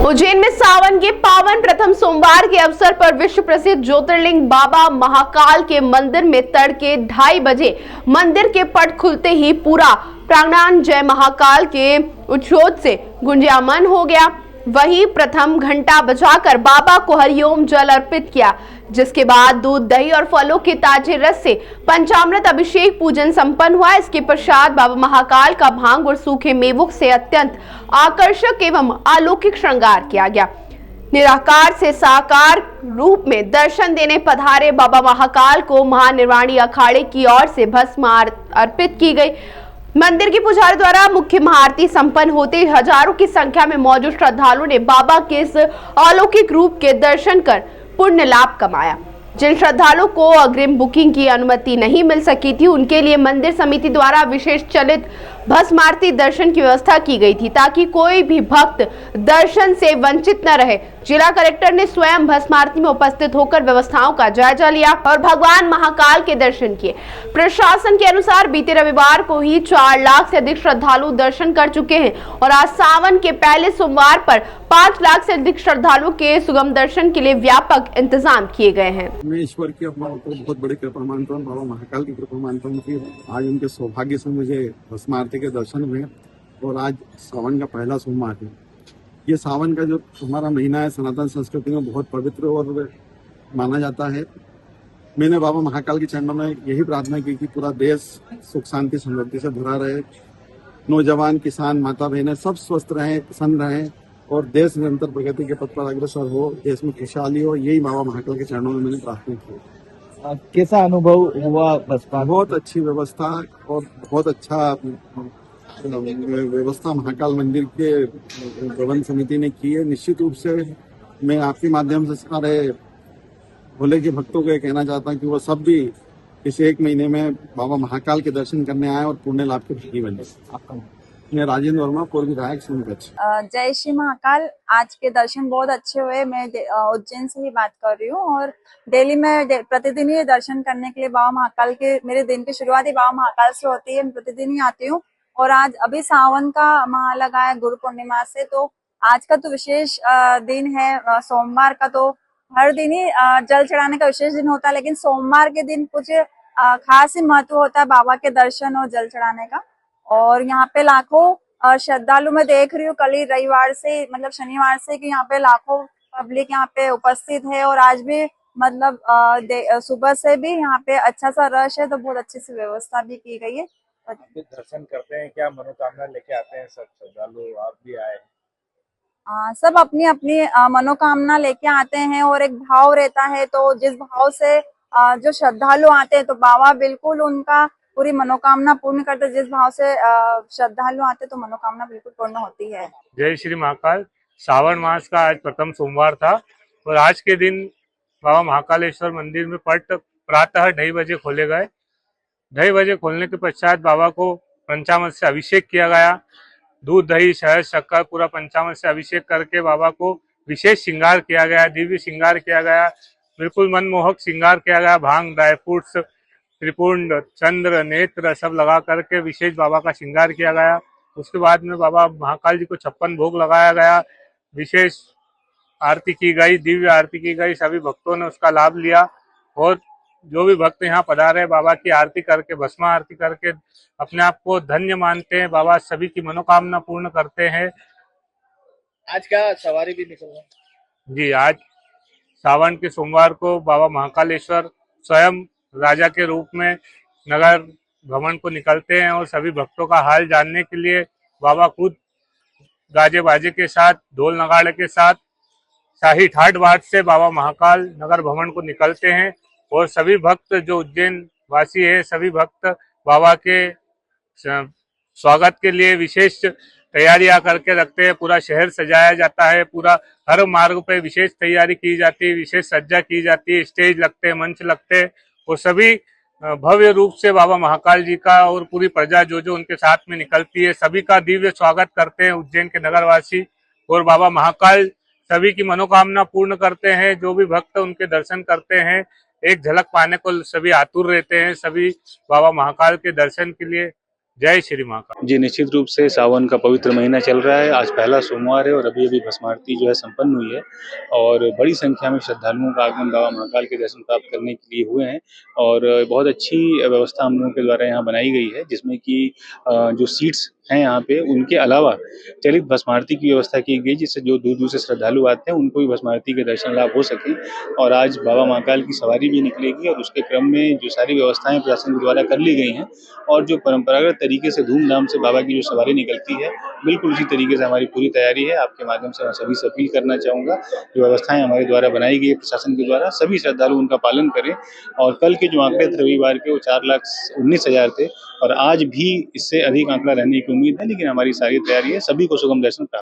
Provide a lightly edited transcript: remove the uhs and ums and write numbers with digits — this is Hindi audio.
उज्जैन में सावन के पावन प्रथम सोमवार के अवसर पर विश्व प्रसिद्ध ज्योतिर्लिंग बाबा महाकाल के मंदिर में तड़के 2:30 बजे मंदिर के पट खुलते ही पूरा प्रांगण जय महाकाल के उद्घोष से गुंजायमान हो गया। वहीं प्रथम घंटा बजाकर बाबा को हरिओम जल अर्पित किया, जिसके बाद दूध, दही और फलों के ताजे रस से पंचामृत अभिषेक पूजन संपन्न हुआ। इसके पश्चात बाबा महाकाल का भांग और सूखे मेवों से अत्यंत आकर्षक एवं अलौकिक श्रृंगार किया गया। निराकार से साकार रूप में दर्शन देने पधारे बाबा महाकाल को महानिर्वाणी अखाड़े की ओर से भस्म अर्पित की गई। मंदिर के पुजारी द्वारा मुख्य महाआरती संपन्न होते हजारों की संख्या में मौजूद श्रद्धालुओं ने बाबा के इस अलौकिक रूप के दर्शन कर पुण्य लाभ कमाया। जिन श्रद्धालुओं को अग्रिम बुकिंग की अनुमति नहीं मिल सकी थी, उनके लिए मंदिर समिति द्वारा विशेष चलित भस्म आरती दर्शन की व्यवस्था की गई थी, ताकि कोई भी भक्त दर्शन से वंचित न रहे। जिला कलेक्टर ने स्वयं भस्म आरती में उपस्थित होकर व्यवस्थाओं का जायजा लिया और भगवान महाकाल के दर्शन किए। प्रशासन के अनुसार बीते रविवार को ही 4 लाख से अधिक श्रद्धालु दर्शन कर चुके हैं और आज सावन के पहले सोमवार पर 5 लाख से अधिक श्रद्धालुओं के सुगम दर्शन के लिए व्यापक इंतजाम किए गए हैं। मैं ईश्वर की अपना बहुत बड़ी कृपा मानता हूँ, बाबा महाकाल की कृपा मानता हूँ कि आज उनके सौभाग्य से मुझे भस्म आरती के दर्शन हुए और आज सावन का पहला सोमवार है। ये सावन का जो हमारा महीना है, सनातन संस्कृति में बहुत पवित्र और माना जाता है। मैंने बाबा महाकाल के चरणों में यही प्रार्थना की कि पूरा देश सुख शांति समृद्धि से भरा रहे, नौजवान, किसान, माता बहनें सब स्वस्थ रहें, प्रसन्न रहें और देश निरंतर प्रगति के पथ पर अग्रसर हो, देश में खुशहाली हो। यही बाबा महाकाल के चरणों में मैंने प्रार्थना की। कैसा अनुभव हुआ? बहुत अच्छी व्यवस्था और बहुत अच्छा व्यवस्था महाकाल मंदिर के प्रबंध समिति ने की है। निश्चित रूप से मैं आपके माध्यम से सारे भोले के भक्तों को कहना चाहता हूँ कि वो सब भी इस 1 महीने में बाबा महाकाल के दर्शन करने आए और पुण्य लाभ के भागी बने। मैं राजेंद्र वर्मा, पूर्व विधायक सोनकच्छ। जय श्री महाकाल। आज के दर्शन बहुत अच्छे हुए। मैं उज्जैन से ही बात कर रही हूँ और डेली में प्रतिदिन ही दर्शन करने के लिए बाबा महाकाल के, मेरे दिन की शुरुआत ही बाबा महाकाल से होती है। मैं प्रतिदिन ही आती हूँ और आज अभी सावन का माह लगा है गुरु पूर्णिमा से, तो आज का तो विशेष दिन है। सोमवार का तो हर दिन ही जल चढ़ाने का विशेष दिन होता है, लेकिन सोमवार के दिन कुछ खास ही महत्व होता है बाबा के दर्शन और जल चढ़ाने का। और यहाँ पे लाखों श्रद्धालु मैं देख रही हूँ, कल ही रविवार से मतलब शनिवार से कि यहाँ पे लाखों पब्लिक यहाँ पे उपस्थित है और आज भी मतलब सुबह से भी यहाँ पे अच्छा सा रश है, तो बहुत अच्छी सी व्यवस्था भी की गई है। दर्शन करते हैं, क्या मनोकामना लेके आते हैं सब श्रद्धालु? आप भी आए? सब अपनी अपनी मनोकामना लेके आते हैं और एक भाव रहता है, तो जिस भाव से जो श्रद्धालु आते हैं तो बाबा बिल्कुल उनका पूरी मनोकामना पूर्ण करते। जिस भाव से श्रद्धालु आते तो मनोकामना बिल्कुल पूर्ण होती है। जय श्री महाकाल। सावन मास का आज प्रथम सोमवार था और आज के दिन बाबा महाकालेश्वर मंदिर में पट प्रातः 2:30 बजे खोले गए। 2:30 बजे खोलने के पश्चात बाबा को पंचामृत से अभिषेक किया गया। दूध, दही, शहद, शक्कर पूरा पंचामृत से अभिषेक करके बाबा को विशेष श्रृंगार किया गया, दिव्य श्रृंगार किया गया, बिल्कुल मनमोहक श्रृंगार किया गया। भांग, ड्राई फ्रूट्स, त्रिपुंड, चंद्र, नेत्र सब लगा करके विशेष बाबा का श्रृंगार किया गया। उसके बाद में बाबा महाकाल जी को 56 भोग लगाया गया, विशेष आरती की गई, दिव्य आरती की गई। सभी भक्तों ने उसका लाभ लिया और जो भी भक्त यहाँ पधारे बाबा की आरती करके, भस्म आरती करके अपने आप को धन्य मानते हैं। बाबा सभी की मनोकामना पूर्ण करते हैं। आज क्या सवारी भी निकल रहा है? जी, आज सावन के सोमवार को बाबा महाकालेश्वर स्वयं राजा के रूप में नगर भ्रमण को निकलते हैं और सभी भक्तों का हाल जानने के लिए बाबा खुद गाजे बाजे के साथ, ढोल नगाड़े के साथ शाही ठाट बाट से बाबा महाकाल नगर भ्रमण को निकलते हैं और सभी भक्त जो उज्जैन वासी है, सभी भक्त बाबा के स्वागत के लिए विशेष तैयारियां करके रखते हैं। पूरा शहर सजाया जाता है, पूरा हर मार्ग पे विशेष तैयारी की जाती है, विशेष सज्जा की जाती है, स्टेज लगते हैं, मंच लगते हैं और सभी भव्य रूप से बाबा महाकाल जी का और पूरी प्रजा जो उनके साथ में निकलती है, सभी का दिव्य स्वागत करते हैं उज्जैन के नगरवासी। और बाबा महाकाल सभी की मनोकामना पूर्ण करते हैं। जो भी भक्त उनके दर्शन करते हैं, एक झलक पाने को सभी आतुर रहते हैं। सभी बाबा महाकाल के दर्शन के लिए जय श्री महाकाल। जी, निश्चित रूप से सावन का पवित्र महीना चल रहा है। आज पहला सोमवार है और अभी-अभी भस्म आरती जो है संपन्न हुई है और बड़ी संख्या में श्रद्धालुओं का आगमन बाबा महाकाल के दर्शन प्राप्त करने के लिए हुए हैं और बहुत अच्छी व्यवस्था हम लोगों के द्वारा यहाँ बनाई गई है, जिसमें कि जो सीट्स हैं यहाँ पे, उनके अलावा चलित भस्म आरती की व्यवस्था की गई, जिससे जो दूर-दूर से श्रद्धालु आते हैं, उनको भी भस्म आरती के दर्शन लाभ हो सके। और आज बाबा महाकाल की सवारी भी निकलेगी और उसके क्रम में जो सारी व्यवस्थाएँ प्रशासन के द्वारा कर ली गई हैं और जो परंपरागत तरीके से धूमधाम से बाबा की जो सवारी निकलती है, बिल्कुल उसी तरीके से हमारी पूरी तैयारी है। आपके माध्यम से मैं सभी से अपील करना चाहूँगा, जो व्यवस्थाएँ हमारे द्वारा बनाई गई है प्रशासन के द्वारा, सभी श्रद्धालु उनका पालन करें। और कल के जो आंकड़े थे रविवार के, वो 4,19,000 थे और आज भी इससे अधिक आंकड़ा रहने की उम्मीद है, लेकिन हमारी सारी तैयारी है, सभी को सुगम दर्शन प्राप्त